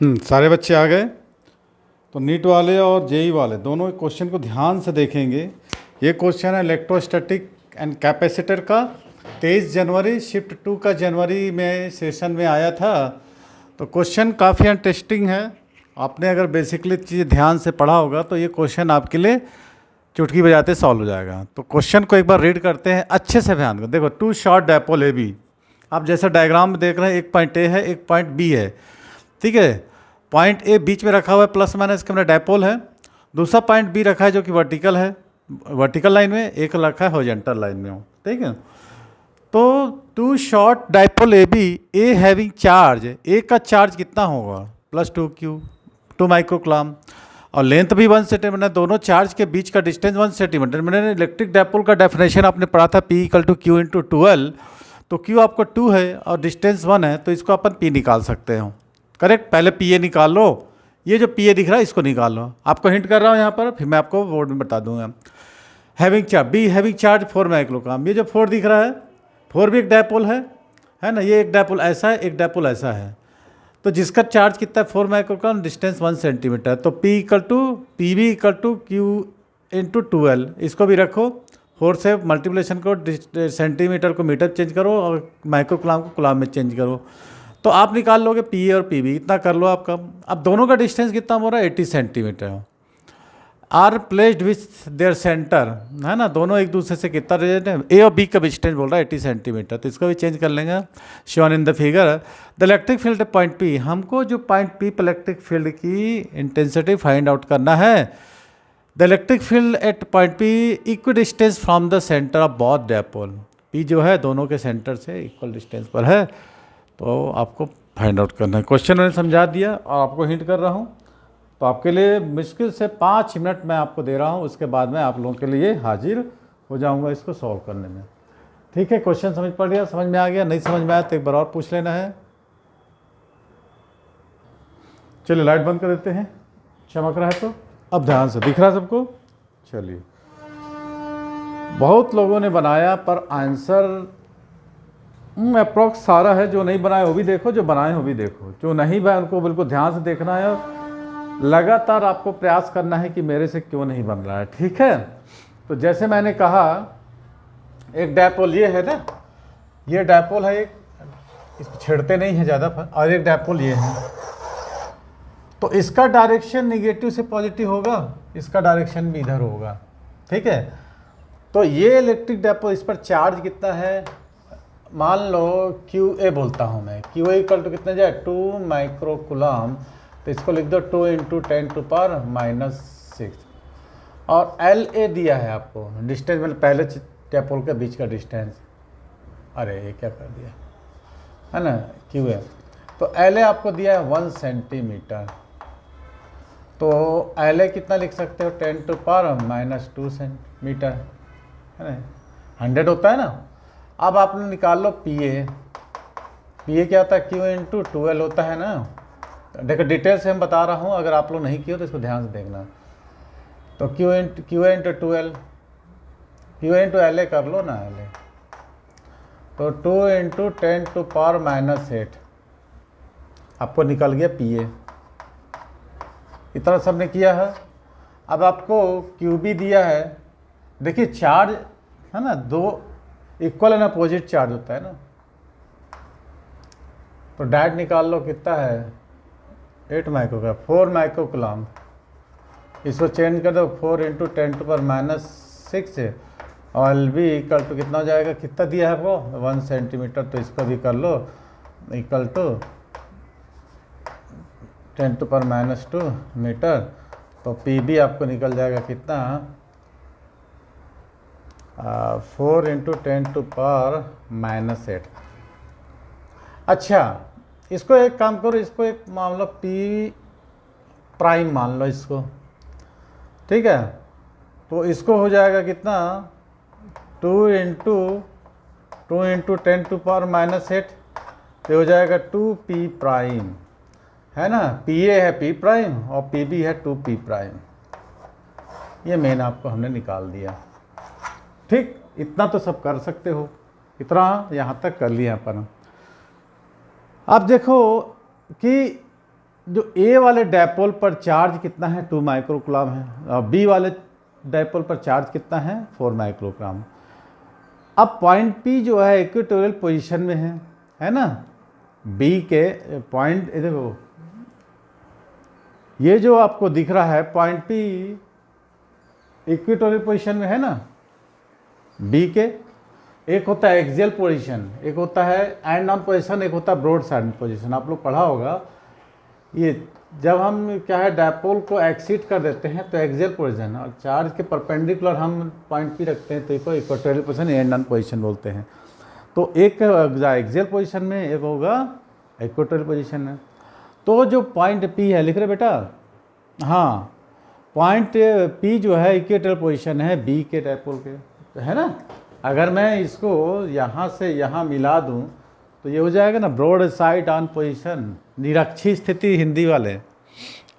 सारे बच्चे आ गए। तो नीट वाले और जेई वाले दोनों क्वेश्चन को ध्यान से देखेंगे। ये क्वेश्चन है इलेक्ट्रोस्टैटिक एंड कैपेसिटर का। 23 जनवरी शिफ्ट 2 का जनवरी में सेशन में आया था। तो क्वेश्चन काफ़ी इंटरेस्टिंग है। आपने अगर बेसिकली चीज़ ध्यान से पढ़ा होगा तो ये क्वेश्चन आपके लिए चुटकी बजाते सॉल्व हो जाएगा। तो क्वेश्चन को एक बार रीड करते हैं, अच्छे से ध्यान कर। देखो, two short dipole A B, आप जैसे डायग्राम में देख रहे हैं, एक पॉइंट ए है, एक पॉइंट बी है, ठीक है। पॉइंट ए बीच में रखा हुआ है, प्लस माइनस के मेरा डायपोल है। दूसरा पॉइंट बी रखा है जो कि वर्टिकल है, वर्टिकल लाइन में, एक रखा है हॉरिजॉन्टल लाइन में, ठीक है। तो two short dipole A B, A having charge, A का चार्ज कितना होगा, +2q, 2 माइक्रोकुलाम, और लेंथ भी 1 सेंटीमीटर। दोनों चार्ज के बीच का डिस्टेंस 1 सेंटीमीटर। मैंने इलेक्ट्रिक डायपोल का डेफिनेशन आपने पढ़ा था, P = Q × 12। तो Q आपको 2 है और डिस्टेंस 1 है, तो इसको अपन P निकाल सकते हो। करेक्ट, पहले PA निकाल लो। ये जो PA दिख रहा है इसको निकाल लो। आपको हिंट कर रहा हूँ यहाँ पर, फिर मैं आपको बोर्ड में बता दूंगा। Having charge, be having charge 4 microcoulomb. ये जो 4 दिख रहा है, 4 भी एक डायपोल है ना। ये एक डायपोल ऐसा है, एक डायपोल ऐसा है। तो जिसका चार्ज कितना है, 4 माइक्रोकुलाम, डिस्टेंस 1 सेंटीमीटर। तो P = PB = Q × 12। इसको भी रखो, 4 से मल्टीप्लिकेशन को सेंटीमीटर को मीटर चेंज करो और माइक्रोकुलाम को कुलाम में चेंज करो। तो आप निकाल लोगे PA और PB, इतना कर लो आपका। अब दोनों का डिस्टेंस कितना हो रहा है, 80 centimetre. Are placed with their centre, है ना। दोनों एक दूसरे से कितना रेंज है, ए और बी का डिस्टेंस बोल रहा है 80 सेंटीमीटर। तो इसको भी चेंज कर लेंगे। Shown in the figure the electric field point P, हमको जो पॉइंट P पर इलेक्ट्रिक फील्ड की इंटेंसिटी फाइंड आउट करना है। The electric field at point P equal distance from the centre of both dipole. P जो है दोनों के सेंटर से इक्वल डिस्टेंस पर है, तो आपको फाइंड आउट करना है। क्वेश्चन मैंने समझा दिया और आपको हिंट कर रहा हूँ। तो आपके लिए मुश्किल से 5 मिनट मैं आपको दे रहा हूँ, उसके बाद में आप लोगों के लिए हाजिर हो जाऊँगा इसको सॉल्व करने में। ठीक है, क्वेश्चन समझ पड़ गया, समझ में आ गया? नहीं समझ में आया तो एक बार और पूछ लेना है। चलिए लाइट बंद कर देते हैं, चमक रहा है तो। अब ध्यान से दिख रहा है सबको? चलिए, बहुत लोगों ने बनाया पर आंसर अप्रॉक्स सारा है। जो नहीं बनाए वो भी देखो, जो बनाए वो भी देखो। जो नहीं बनाए उनको बिल्कुल ध्यान से देखना है, लगातार आपको प्रयास करना है कि मेरे से क्यों नहीं बन रहा है, ठीक है। तो जैसे मैंने कहा, एक डायपोल ये है ना, ये डायपोल है, एक इसको छेड़ते नहीं है ज़्यादा, और एक डायपोल ये है। तो इसका डायरेक्शन निगेटिव से पॉजिटिव होगा, इसका डायरेक्शन भी इधर होगा, ठीक है। तो ये इलेक्ट्रिक डायपोल, इस पर चार्ज कितना है, मान लो QA बोलता हूँ मैं। QA = कितना जाए, 2 माइक्रोकुलाम। तो इसको लिख दो 2 × 10⁻⁻⁶। और LA दिया है आपको, डिस्टेंस मतलब पहले डायपोल के बीच का डिस्टेंस। अरे ये क्या कर दिया है ना, QA। तो LA आपको दिया है 1 सेंटीमीटर। तो LA कितना लिख सकते हो, 10⁻⁻² सेंटीमीटर, है ना। 100 होता है ना। अब आपने निकाल लो PA। PA क्या होता है, Q × 12 होता है ना। देखो डिटेल से हम बता रहा हूँ, अगर आप लोग नहीं किए तो इसको ध्यान से देखना। तो QA × 12, QA × LA कर लो ना, LA। तो 2 × 10⁻⁸ आपको निकल गया PA। इतना सबने किया है। अब आपको QB दिया है। देखिए चार्ज है ना, 2 इक्वल एंड अपोजिट चार्ज होता है ना। तो डायरेक्ट निकाल लो, कितना है, 8 माइक्रोकुलाम, 4 माइक्रोकुलाम। इसको चेंज कर दो, 4 × 10⁻⁶ है। और LB = कितना हो जाएगा, कितना दिया है आपको, 1 सेंटीमीटर। तो इसको भी कर लो, = 10⁻² मीटर। तो PB आपको निकल जाएगा कितना, 4 × 10⁻⁸। अच्छा, इसको एक काम करो, इसको एक मान लो P' मान लो इसको, ठीक है। तो इसको हो जाएगा कितना, 2 × 10⁻⁸। तो हो जाएगा 2P', है ना। PA है P' और PB है 2P'। ये मेन आपको हमने निकाल दिया, ठीक। इतना तो सब कर सकते हो, इतना यहाँ तक कर लिया अपन। अब देखो कि जो ए वाले डायपोल पर चार्ज कितना है 2 माइक्रोकूलम है और बी वाले डायपोल पर चार्ज कितना है 4 माइक्रोग्राम। अब पॉइंट पी जो है इक्वेटोरियल पोजीशन में है ना, बी के पॉइंट देखो ये जो आपको दिख रहा है पॉइंट पी इक्वेटोरियल पोजीशन में है ना बी के। एक होता है एक्सियल पोजीशन, एक होता है एंड ऑन पोजीशन, एक होता है ब्रॉड साइड पोजीशन। आप लोग पढ़ा होगा ये जब हम क्या है डायपोल को एक्सीट कर देते हैं तो एक्सियल पोजीशन, और चार्ज के परपेंडिकुलर हम पॉइंट पी रखते हैं तो इसको equatorial position and on position बोलते हैं। तो एक एक्सियल पोजीशन में, एक होगा इक्वेटोरियल पोजीशन में। तो जो पॉइंट पी है लिख रहे बेटा, हाँ पॉइंट पी जो है इक्वेटोरियल पोजीशन है बी के डायपोल के, तो है ना। अगर मैं इसको यहाँ से यहाँ मिला दूँ तो ये हो जाएगा ना ब्रॉड साइड ऑन पोजीशन, निरक्षी स्थिति हिंदी वाले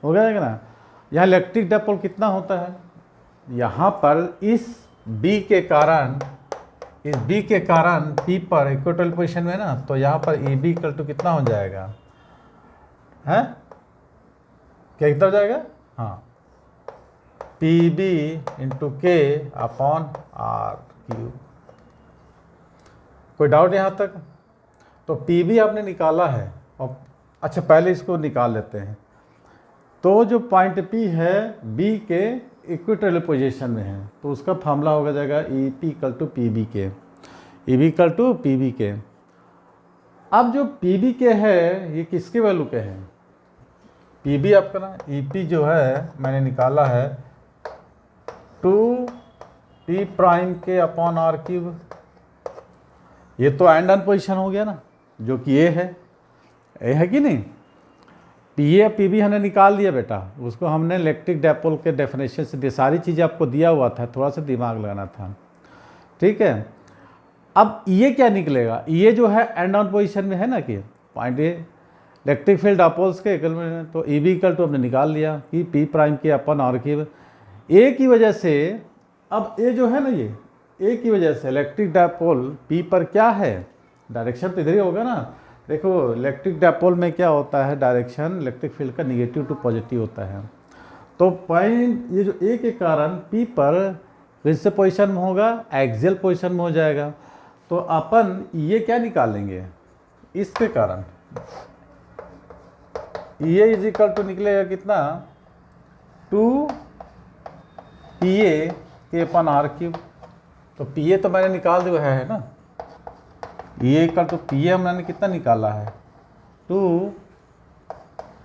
हो जाएगा ना। यहाँ इलेक्ट्रिक डायपोल कितना होता है, यहाँ पर इस बी के कारण पी पर इक्वेटोरियल पोजीशन में ना, तो यहाँ पर ए बी इक्वल टू कितना हो जाएगा है, क्या कितना हो जाएगा, हाँ पी बी इंटू के अपॉन आर क्यूब। कोई डाउट यहाँ तक? तो पी बी आपने निकाला है और अच्छा पहले इसको निकाल लेते हैं। तो जो पॉइंट पी है बी के इक्वेटोरियल पोजीशन में है तो उसका फार्मूला होगा जाएगा E P equal to P B के, E B equal to P B के। अब जो पी बी के है ये किसके वैल्यू के हैं, पी बी आपका ना ई पी जो है मैंने निकाला है 2 पी प्राइम के अपॉन आर क्यूब। ये तो एंड ऑन पोजीशन हो गया ना, जो कि ये है कि नहीं। पी ए पी बी हमने निकाल दिया बेटा, उसको हमने इलेक्ट्रिक डायपोल के डेफिनेशन से दिया, सारी चीज़ें आपको दिया हुआ था, थोड़ा सा दिमाग लगाना था, ठीक है। अब ये क्या निकलेगा, ये जो है एंड ऑन पोजीशन में है ना कि point A electric field dipoles के इक्वल में, तो ई बी इक्वल टू हमने निकाल लिया कि पी प्राइम के अपन आर क्यूब। ए की वजह से, अब ए जो है ना ये ए की वजह से इलेक्ट्रिक डायपोल पी पर क्या है, डायरेक्शन तो इधर ही होगा ना। देखो इलेक्ट्रिक डायपोल में क्या होता है, डायरेक्शन इलेक्ट्रिक फील्ड का निगेटिव टू पॉजिटिव होता है। तो पॉइंट ये जो ए के कारण पी पर किस पोजीशन में होगा, एक्सियल पोजीशन में हो जाएगा। तो अपन ये क्या निकालेंगे, इसके कारण ये इज इक्वल टू निकलेगा कितना 2 पी ए के अपन आर क्यूब। तो पी ए तो मैंने निकाल दिया है ना, ये इक्वल टू पी ए हमने कितना निकाला है 2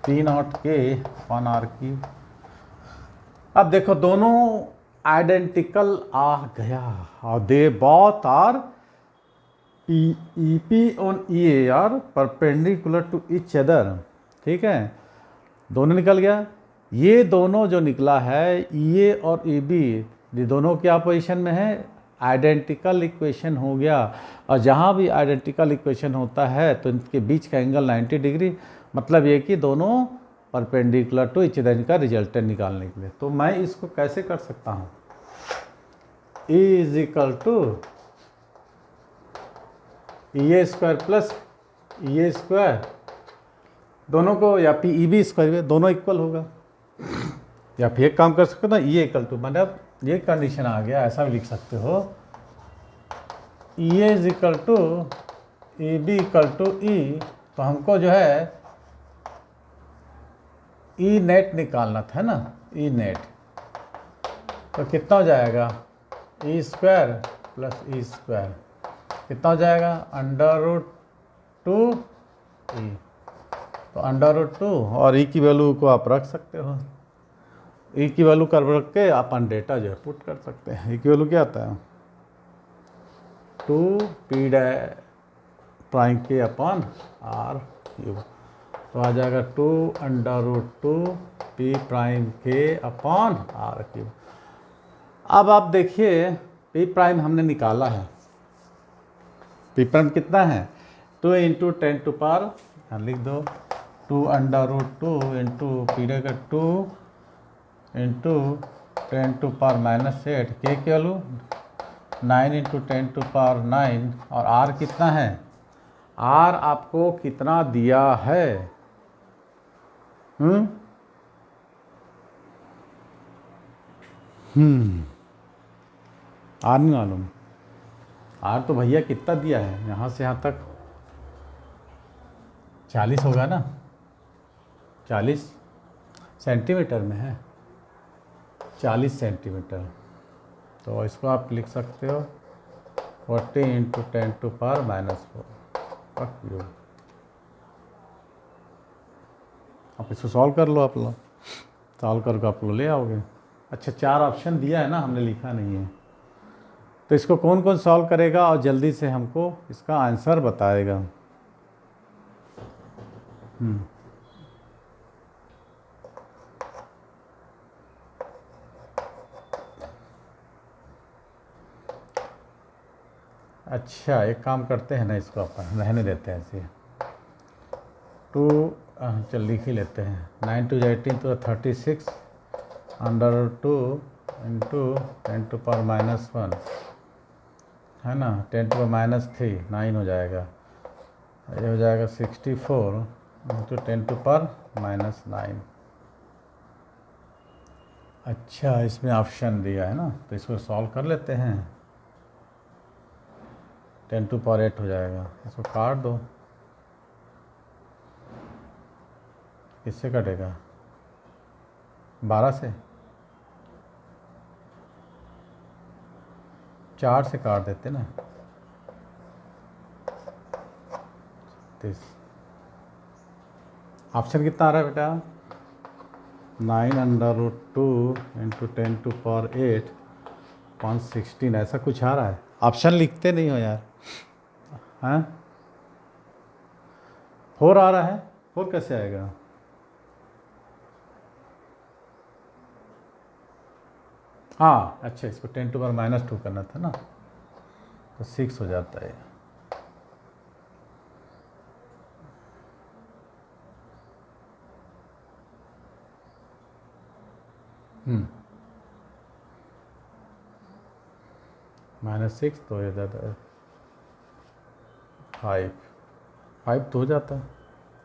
पी नॉट के अपन आर क्यूब। अब देखो दोनों आइडेंटिकल आ गया और they both are E P on E A R perpendicular to each other, ठीक है, दोनों निकल गया। ये दोनों जो निकला है ई ए और ई बी, ये दोनों क्या पोजीशन में है, आइडेंटिकल इक्वेशन हो गया। और जहाँ भी आइडेंटिकल इक्वेशन होता है तो इनके बीच का एंगल 90 डिग्री, मतलब ये कि दोनों परपेंडिकुलर टू ईच अदर का रिजल्टेंट निकालने के लिए। तो मैं इसको कैसे कर सकता हूँ, E is equal to A square plus A square, दोनों को या पी ई बी स्क्वायर, दोनों इक्वल होगा। या फिर एक काम कर सकते हो ना, ई इक्वल टू, मतलब ये कंडीशन आ गया, ऐसा भी लिख सकते हो E is equal to A B equal to E. तो हमको जो है ई नेट निकालना था ना, ई नेट, तो कितना हो जाएगा E square plus E square, कितना हो जाएगा √2 ई। तो √2 और ई की वैल्यू को आप रख सकते हो, ई की वैल्यू कर रख के अपन डेटा जो है पुट कर सकते हैं। ई की वैल्यू क्या आता है 2 पी प्राइम के अपन आर क्यूब, तो आ जाएगा 2 पी प्राइम के अपन आर क्यूब। अब आप देखिए पी प्राइम हमने निकाला है, पी प्राइम कितना है 2 इंटू 10 टू पावर, लिख दो 2 इंटू पी का 2 इंटू 10 टू पावर -8, के वैल्यू 9 इंटू 10 टू पावर 9, और आर कितना है, आर आपको कितना दिया है हम्म आर नहीं मालूम। आर तो भैया कितना दिया है यहाँ से यहाँ तक, 40 होगा ना, 40 सेंटीमीटर में है, 40 सेंटीमीटर। तो इसको आप लिख सकते हो 40 × 10⁻⁴। आप इसको सॉल्व कर लो, आप लोग सॉल्व करके आप लोग ले आओगे। अच्छा 4 ऑप्शन दिया है ना, हमने लिखा नहीं है। तो इसको कौन कौन सॉल्व करेगा और जल्दी से हमको इसका आंसर बताएगा। अच्छा एक काम करते हैं ना, इसको अपन रहने देते हैं ऐसे। 2 चल लिख ही लेते हैं। 9 × 18 तो 36 √2 × 10⁻⁻1 है ना, 10⁻³ 9 हो जाएगा। ये हो जाएगा 64 × 10⁻⁻9। अच्छा इसमें ऑप्शन दिया है ना, तो इसको सॉल्व कर लेते हैं। 10⁻8 हो जाएगा। इसको काट दो, किससे कटेगा, 12 से, 4 से काट देते ना। 30 ऑप्शन कितना आ रहा है बेटा, 9√2 × 10⁸ 116 ऐसा कुछ आ रहा है। ऑप्शन लिखते नहीं हो यार। हाँ 4 आ रहा है, 4 कैसे आएगा। हाँ अच्छा इसको 10⁻⁻2 करना था ना, तो 6 हो जाता है। -6 तो हो जाता है 5 तो हो जाता है।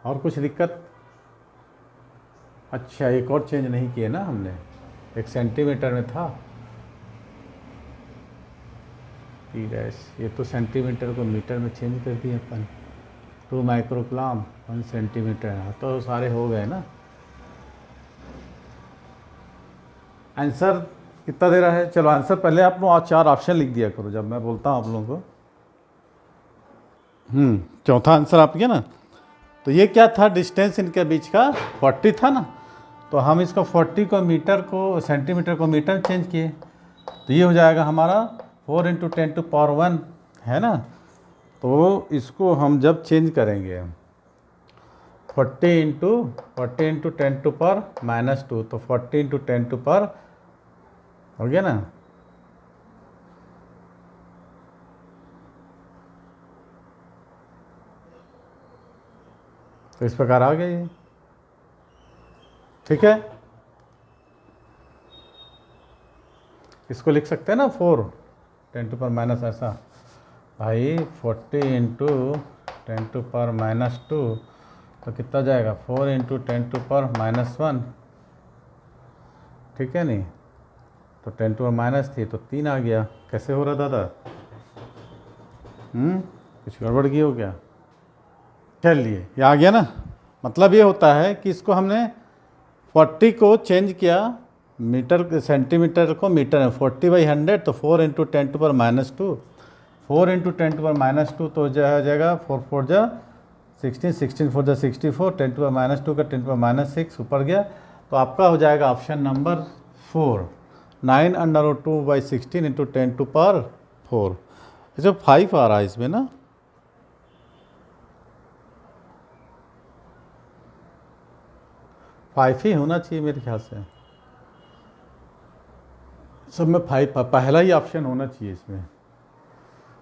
और कुछ दिक्कत। अच्छा एक और चेंज नहीं किए ना हमने, 1 सेंटीमीटर में था T-, ये तो सेंटीमीटर को मीटर में चेंज कर दिया अपन। 2 माइक्रोकूलम 1 सेंटीमीटर, तो सारे हो गए ना। आंसर कितना दे रहा है, चलो आंसर पहले आप लोग 4 ऑप्शन लिख दिया करो जब मैं बोलता हूँ आप लोगों को। चौथा आंसर आप किया ना, तो ये क्या था, डिस्टेंस इनके बीच का 40 था ना, तो हम इसको 40 को मीटर को सेंटीमीटर को मीटर में चेंज किए, तो ये हो जाएगा हमारा 4 × 10⁻1 है ना। तो इसको हम जब चेंज करेंगे 40 × 10⁻⁻2 तो 40 × 10 हो गया ना। तो इस प्रकार आ गया ये, ठीक है। इसको लिख सकते हैं ना 4 10⁻⁻, ऐसा भाई 40 × 10⁻⁻2 तो कितना जाएगा 4 × 10⁻⁻1, ठीक है नहीं, तो 10⁻- थी तो 3 आ गया। कैसे हो रहा दादा, कुछ गड़बड़ की हो क्या। चलिए ये आ गया ना। मतलब ये होता है कि इसको हमने 40 को चेंज किया मीटर सेंटीमीटर को मीटर में, 40/100 तो 4 × 10⁻², 4 × 10⁻² तो हो जाएगा 4 4 जा 16, 16 4 जा 64, 10⁻² का 10⁻6 ऊपर गया, तो आपका हो जाएगा ऑप्शन नंबर 4, 9√2/16 × 10⁻4। जो 5 आ रहा है इसमें ना, फाइव ही होना चाहिए मेरे ख्याल से, सब में 5 पहला ही ऑप्शन होना चाहिए इसमें,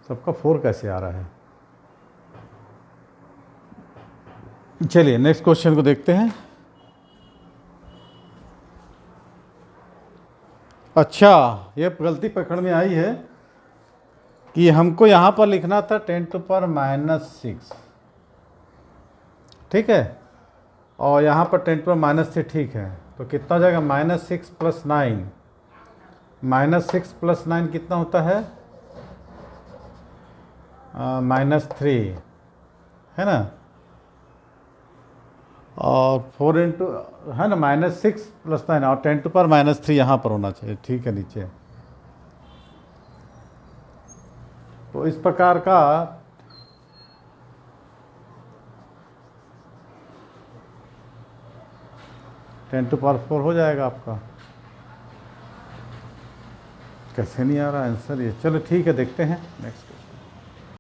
सबका 4 कैसे आ रहा है। चलिए नेक्स्ट क्वेश्चन को देखते हैं। अच्छा ये गलती पकड़ में आई है कि हमको यहाँ पर लिखना था 10⁻⁻6, ठीक है, और यहाँ पर 10⁻³ ठीक है, तो कितना हो जाएगा -6 + 9, -6 + 9 कितना होता है -3 है ना, और 4 इंटू है ना -6 + 9 और 10⁻³ यहाँ पर होना चाहिए, ठीक है नीचे। तो इस प्रकार का (10⁴) हो जाएगा आपका। कैसे नहीं आ रहा आंसर ये, चलो ठीक है देखते हैं नेक्स्ट।